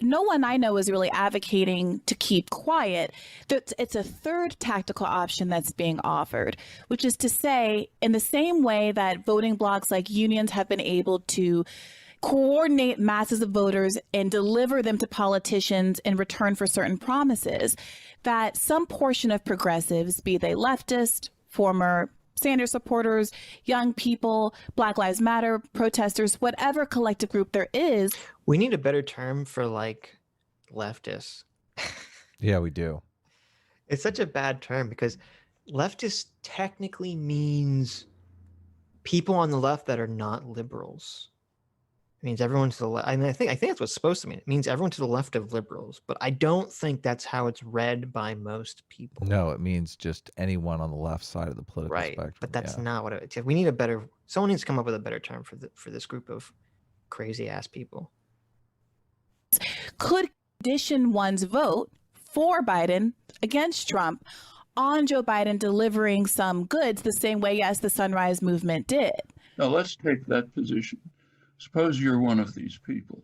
no one I know is really advocating to keep quiet. It's a third tactical option that's being offered, which is to say, in the same way that voting blocs like unions have been able to coordinate masses of voters and deliver them to politicians in return for certain promises, that some portion of progressives, be they leftist, former Sanders supporters, young people, Black Lives Matter protesters, whatever collective group there is. We need a better term for like leftists. Yeah, we do. It's such a bad term because leftist technically means people on the left that are not liberals. It means everyone to the left. I mean, I think that's what's supposed to mean. It means everyone to the left of liberals, but I don't think that's how it's read by most people. No, it means just anyone on the left side of the political spectrum. But that's not what it is. We need a better. Someone needs to come up with a better term for this group of crazy ass people. Could condition one's vote for Biden against Trump on Joe Biden delivering some goods the same way, yes, the Sunrise Movement did. Now let's take that position. Suppose you're one of these people.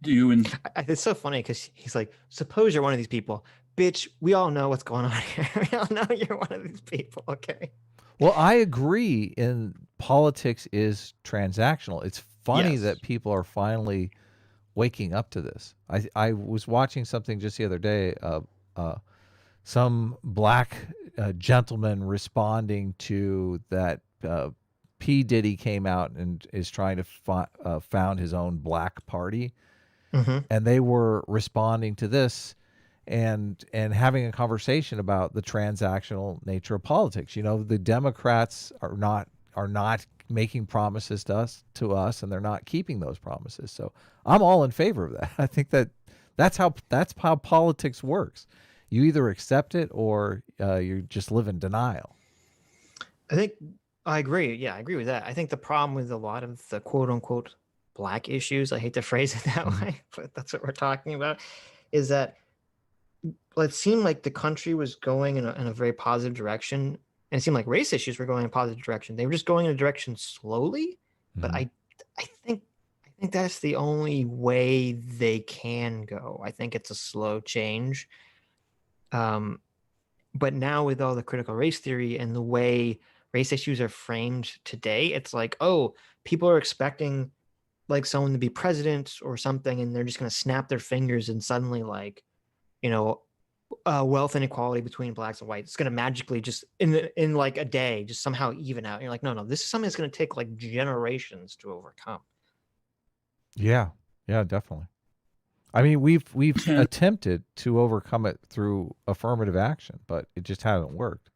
Do you? It's so funny because he's like, suppose you're one of these people. Bitch, we all know what's going on here. We all know you're one of these people, okay? Well, I agree in politics is transactional. It's funny that people are finally waking up to this. I was watching something just the other day, some black gentleman responding to that P. Diddy came out and is trying to found his own black party. And they were responding to this and having a conversation about the transactional nature of politics. You know, the Democrats are not making promises to us, and they're not keeping those promises. So I'm all in favor of that. I think that's how politics works. You either accept it or you just live in denial. I agree. Yeah, I agree with that. I think the problem with a lot of the quote unquote black issues, I hate to phrase it that way, but that's what we're talking about, is that it seemed like the country was going in a very positive direction. And it seemed like race issues were going in a positive direction. They were just going in a direction slowly, but I think that's the only way they can go. I think it's a slow change. But now with all the critical race theory and the way race issues are framed today, it's like, oh, people are expecting like someone to be president or something, and they're just going to snap their fingers and suddenly, like, you know, wealth inequality between blacks and whites, it's going to magically just in like a day just somehow even out. And you're like, no, this is something that's going to take like generations to overcome. Yeah, definitely. I mean, we've attempted to overcome it through affirmative action, but it just hasn't worked.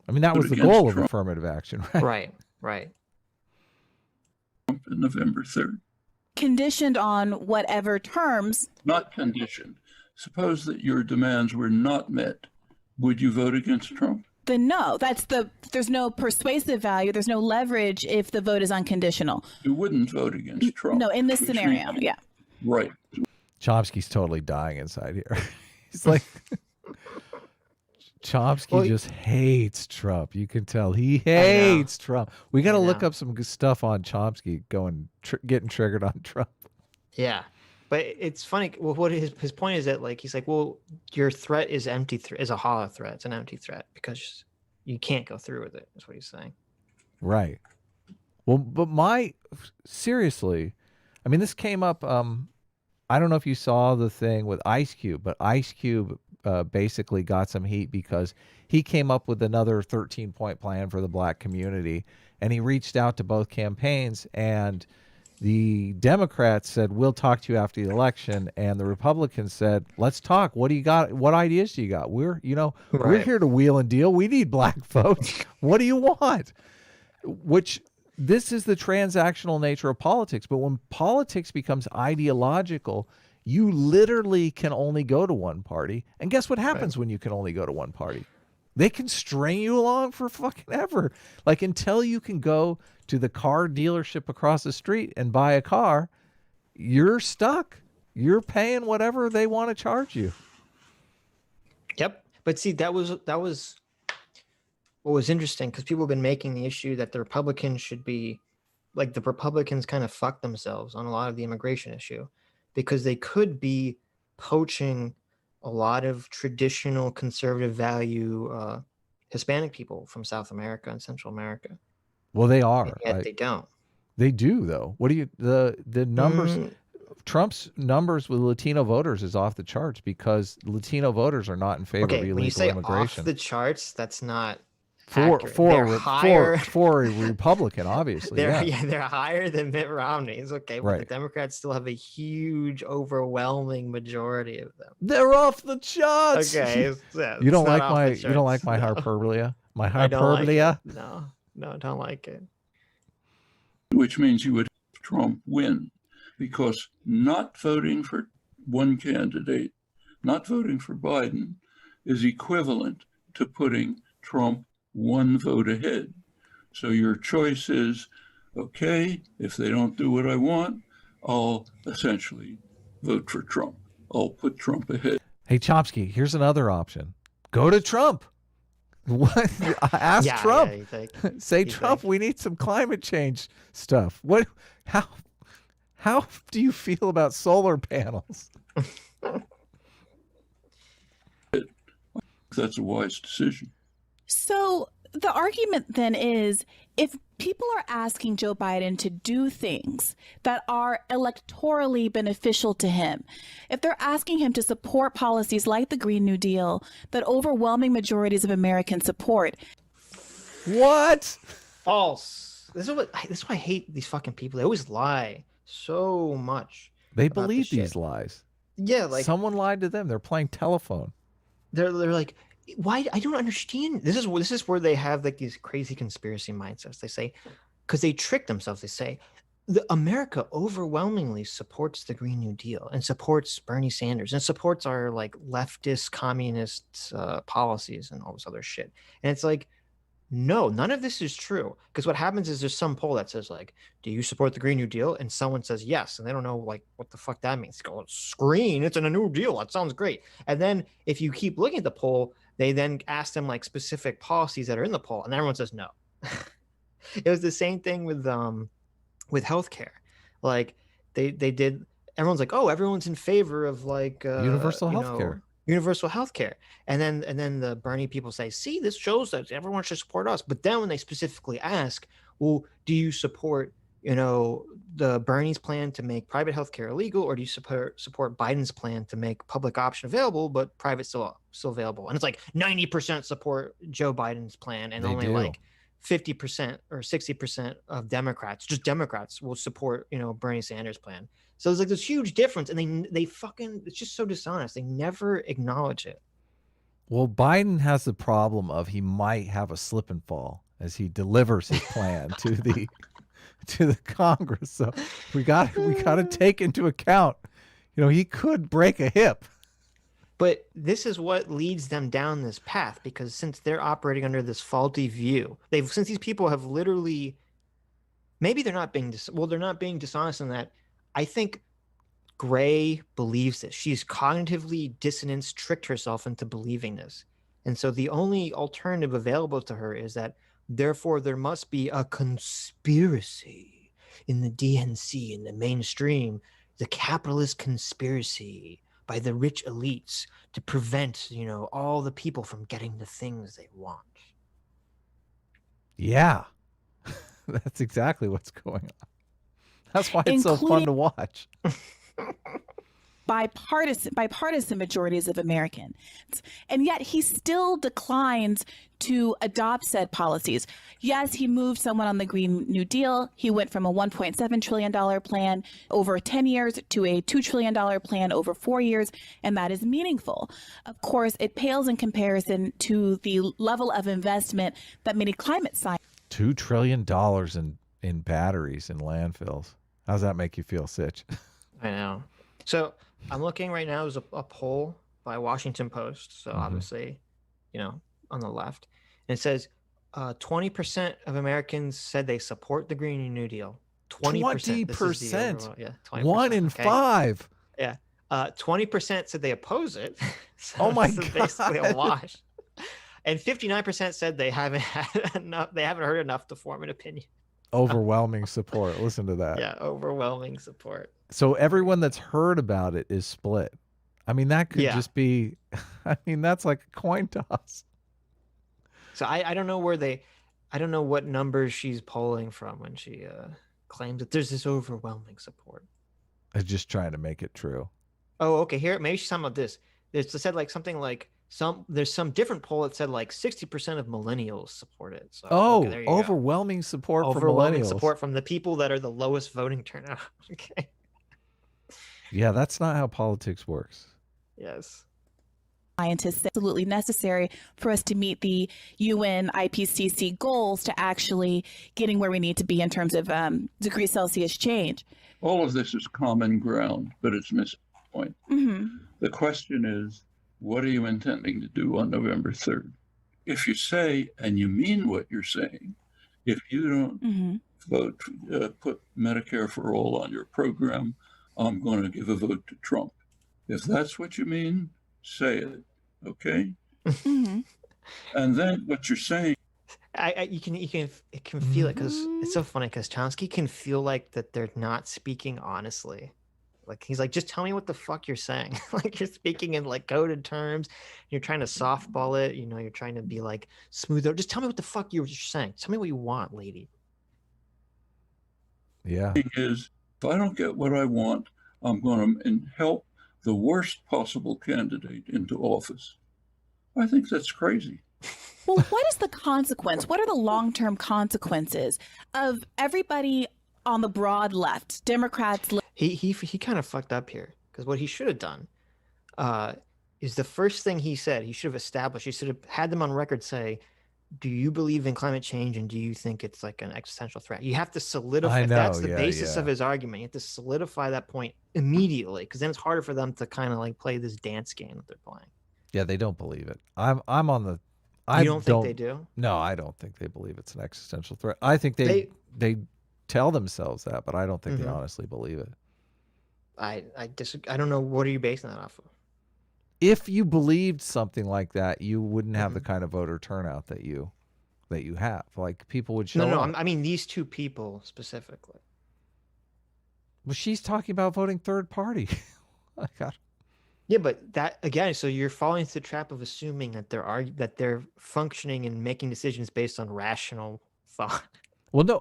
I mean, that was the goal of affirmative action, right? Right. November 3rd. Conditioned on whatever terms. Not conditioned. Suppose that your demands were not met. Would you vote against Trump? Then no. There's no persuasive value. There's no leverage if the vote is unconditional. You wouldn't vote against Trump. No, in this scenario, yeah. Right. Chomsky's totally dying inside here. He's like, Chomsky just hates Trump. You can tell he hates Trump. We got to look up some good stuff on Chomsky getting triggered on Trump. Yeah. But it's funny. Well, what his point is that, like, he's like, well, your threat is is a hollow threat. It's an empty threat because you can't go through with it. That's what he's saying. Right. Well, but seriously, I mean, this came up. I don't know if you saw the thing with Ice Cube, but Ice Cube basically got some heat because he came up with another 13-point plan for the black community, and he reached out to both campaigns, and the Democrats said, we'll talk to you after the election. And the Republicans said, let's talk. What do you got? What ideas do you got? We're here to wheel and deal. We need black votes. What do you want? This is the transactional nature of politics. But when politics becomes ideological, you literally can only go to one party. And guess what happens when you can only go to one party? They can string you along for fucking ever. Like, until you can go to the car dealership across the street and buy a car, you're stuck. You're paying whatever they want to charge you. Yep. But see, that was what was interesting, because people have been making the issue that the Republicans should be like, the Republicans kind of fucked themselves on a lot of the immigration issue. because they could be poaching a lot of traditional conservative value Hispanic people from South America and Central America. Well, they And are. yet they don't. They do, though. What do you the numbers? Trump's numbers with Latino voters is off the charts because Latino voters are not in favor of Okay, illegal when you say immigration. off the charts, that's not for accurate. They're higher. for a Republican, obviously. They're higher than Mitt Romney's. Okay, but Right. the Democrats still have a huge, overwhelming majority of them. They're off the charts. Okay, You don't it's like not off my the you don't like charts. my No. hyperbolia? My I don't like hyperbolia? it. No, don't like it. Which means you would have Trump win, because not voting for one candidate, not voting for Biden, is equivalent to putting Trump one vote ahead. So your choice is, okay, if they don't do what I want, I'll essentially vote for Trump. I'll put Trump ahead. Hey, Chomsky, here's another option. Go to Trump. What? Ask Yeah, Trump. yeah, you think? Say, You Trump, think? we need some climate change stuff. What? How do you feel about solar panels? That's a wise decision. So the argument then is, if people are asking Joe Biden to do things that are electorally beneficial to him, if they're asking him to support policies like the Green New Deal that overwhelming majorities of Americans support. What? False. This is why I hate these fucking people. They always lie so much. They about this believe shit. these lies. Yeah, like Someone lied to them. They're playing telephone. they're like, why? I don't understand. This is where they have like these crazy conspiracy mindsets. They say, because they trick themselves. They say, America overwhelmingly supports the Green New Deal and supports Bernie Sanders and supports our like leftist communist policies and all this other shit. And it's like, no, none of this is true. Because what happens is there's some poll that says like, do you support the Green New Deal? And someone says yes, and they don't know like what the fuck that means. They go, it's green, it's in a new deal. That sounds great. And then if you keep looking at the poll, they then ask them like specific policies that are in the poll, and everyone says no. It was the same thing with healthcare. Like they did. Everyone's like, oh, everyone's in favor of like Universal healthcare. Universal healthcare, and then the Bernie people say, see, this shows that everyone should support us. But then when they specifically ask, well, do you support the Bernie's plan to make private healthcare illegal, or do you support Biden's plan to make public option available but private still available? And it's like 90% support Joe Biden's plan, and They only do. like 50% or 60% of Democrats will support Bernie Sanders' plan. So there's like this huge difference, and they fucking, it's just so dishonest. They never acknowledge it. Well, Biden has the problem of he might have a slip and fall as he delivers his plan to the Congress. So we got to take into account, he could break a hip. But this is what leads them down this path, because since they're operating under this faulty view, since these people have literally, maybe they're not being dishonest in that. I think Gray believes this. She's cognitively dissonance tricked herself into believing this. And so the only alternative available to her is that, therefore, there must be a conspiracy in the DNC, in the mainstream, the capitalist conspiracy by the rich elites to prevent, all the people from getting the things they want. Yeah, that's exactly what's going on. That's why it's so fun to watch. Bipartisan majorities of Americans. And yet he still declines to adopt said policies. Yes, he moved someone on the Green New Deal. He went from a $1.7 trillion plan over 10 years to a $2 trillion plan over 4 years, and that is meaningful. Of course, it pales in comparison to the level of investment that many climate scientists. $2 trillion in batteries in landfills. How does that make you feel, Sitch? I know. So I'm looking right now. There's a poll by Washington Post. So obviously, on the left. And it says 20% of Americans said they support the Green New Deal. 20%. 20%. Yeah, 20%. 1 in 5. Yeah. 20% said they oppose it. So Oh my this is God. basically a wash. And 59% said they haven't had enough. They haven't heard enough to form an opinion. Overwhelming support. Listen to that. Yeah, overwhelming support. So everyone that's heard about it is split. I mean, that could Yeah. just be, I mean, that's like a coin toss. So I don't know I don't know what numbers she's polling from when she claims that there's this overwhelming support. I'm just trying to make it true. Oh, okay. Here, maybe she's talking about this. It said like something like there's some different poll that said like 60% of millennials support it. So Oh, okay, there you go. overwhelming support from Overwhelming millennials. support from the people that are the lowest voting turnout. Okay. Yeah, that's not how politics works. Yes. Scientists absolutely necessary for us to meet the UN IPCC goals to actually getting where we need to be in terms of degrees Celsius change. All of this is common ground, but it's missing the point. Mm-hmm. The question is, what are you intending to do on November 3rd? If you say, and you mean what you're saying, if you don't Mm-hmm. vote, put Medicare for all on your program, I'm going to give a vote to Trump. If that's what you mean, say it, okay? Mm-hmm. And then what you're saying, You can feel it because it's so funny because Chomsky can feel like that they're not speaking honestly. Like he's like, just tell me what the fuck you're saying. Like you're speaking in like coded terms. You're trying to softball it. You know, you're trying to be like smoother. Just tell me what the fuck you're saying. Tell me what you want, lady. Yeah. is if I don't get what I want, I'm going to help the worst possible candidate into office. I think that's crazy. Well, what is the consequence? What are the long-term consequences of everybody on the broad left, Democrats? He kind of fucked up here because what he should have done is the first thing he said. He should have established. He should have had them on record say, "Do you believe in climate change and do you think it's like an existential threat?" You have to solidify. I If know, that's the yeah, basis yeah. of his argument. You have to solidify that point immediately because then it's harder for them to kind of like play this dance game that they're playing. Yeah, they don't believe it. I'm on the. You don't think they do? No, I don't think they believe it's an existential threat. I think they tell themselves that, but I don't think they honestly believe it. I disagree. I don't know. What are you basing that off of? If you believed something like that, you wouldn't have the kind of voter turnout that you have. Like people would show No, up. I mean these two people specifically. Well, she's talking about voting third party. I got. Yeah, but that again, so you're falling into the trap of assuming that they're functioning and making decisions based on rational thought. Well, no,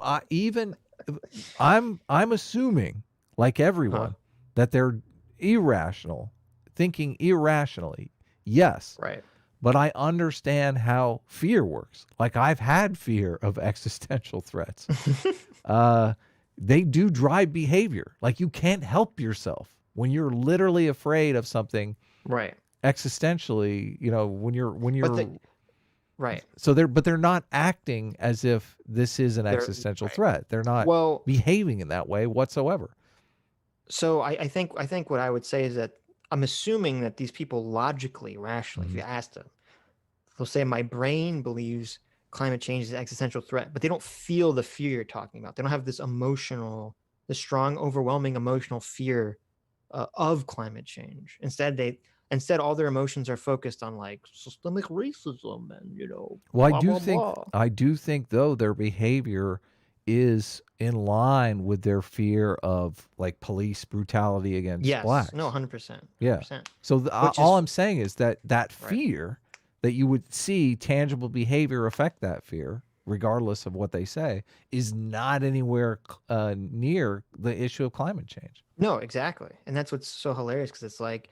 I'm assuming, like everyone, that they're irrational, thinking irrationally. Yes. Right. But I understand how fear works. Like I've had fear of existential threats. They do drive behavior. Like you can't help yourself when you're literally afraid of something. Right. Existentially, you know, when you're right. So they're not acting as if this is an existential threat. They're not behaving in that way whatsoever. So I think what I would say is that I'm assuming that these people logically, rationally, if you ask them, they'll say my brain believes climate change is an existential threat, but they don't feel the fear you're talking about. They don't have this strong, overwhelming emotional fear of climate change. Instead, all their emotions are focused on like systemic racism and Well, blah. I do think though their behavior is in line with their fear of like police brutality against blacks. No, 100%. Yeah. So all I'm saying is that fear that you would see tangible behavior affect that fear, regardless of what they say, is not anywhere near the issue of climate change. No, exactly, and that's what's so hilarious because it's like,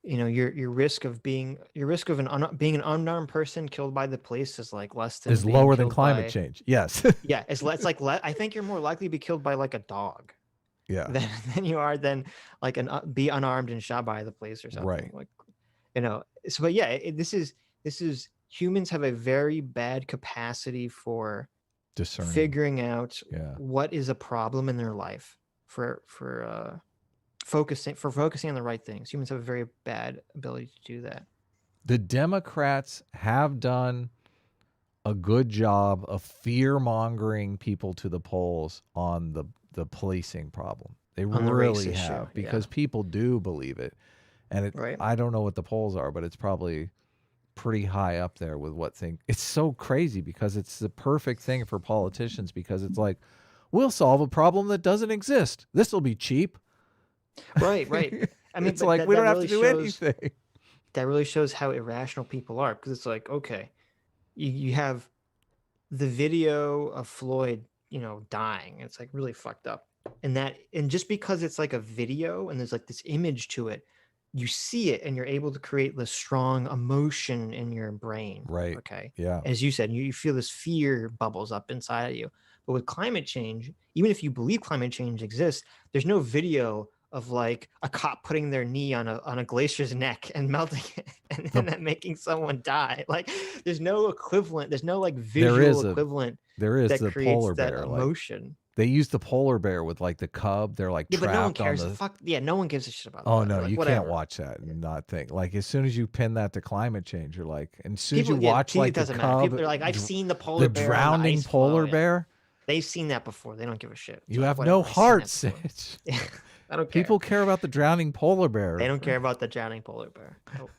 your risk of being an unarmed person killed by the police is like less than is lower than climate change. Yes. Yeah, it's like I think you're more likely to be killed by like a dog. Yeah. Than you are like be unarmed and shot by the police or something. Right. Like, So, but yeah, this is humans have a very bad capacity for discerning, figuring out what is a problem in their life for focusing on the right things. Humans have a very bad ability to do that. The Democrats have done a good job of fear-mongering people to the polls on the policing problem. They really have, because people do believe it. And I don't know what the polls are, but it's probably pretty high up there with it's so crazy because it's the perfect thing for politicians, because it's like, we'll solve a problem that doesn't exist. This will be cheap. Right, right. I mean, It's but like that, we that don't have really to do shows anything. that really shows how irrational people are, because it's like, okay, you have the video of Floyd, dying. It's like really fucked up. And just because it's like a video and there's like this image to it, you see it and you're able to create this strong emotion in your brain. Right. Okay. Yeah. As you said, you feel this fear bubbles up inside of you. But with climate change, even if you believe climate change exists, there's no video of like a cop putting their knee on a glacier's neck and melting it and then making someone die. Like there's no equivalent. There's no like visual equivalent There is that the creates polar that bear. emotion. They use the polar bear with like the cub. They're like Yeah, but no one trapped on cares. the. Fuck yeah, no one gives a shit about Oh that. no, Like, you whatever. can't watch that and not think. Like as soon as you pin that to climate change, you're like, and as soon as People, you watch it like the doesn't matter. cub, People are like, I've seen the polar the bear, on the drowning ice polar floe. Yeah. bear. They've seen that before. They don't give a shit. You So have whatever, no I've seen heart, that before. Sitch. Yeah, I don't care. People care about the drowning polar bear. They don't care about the drowning polar bear. Nope.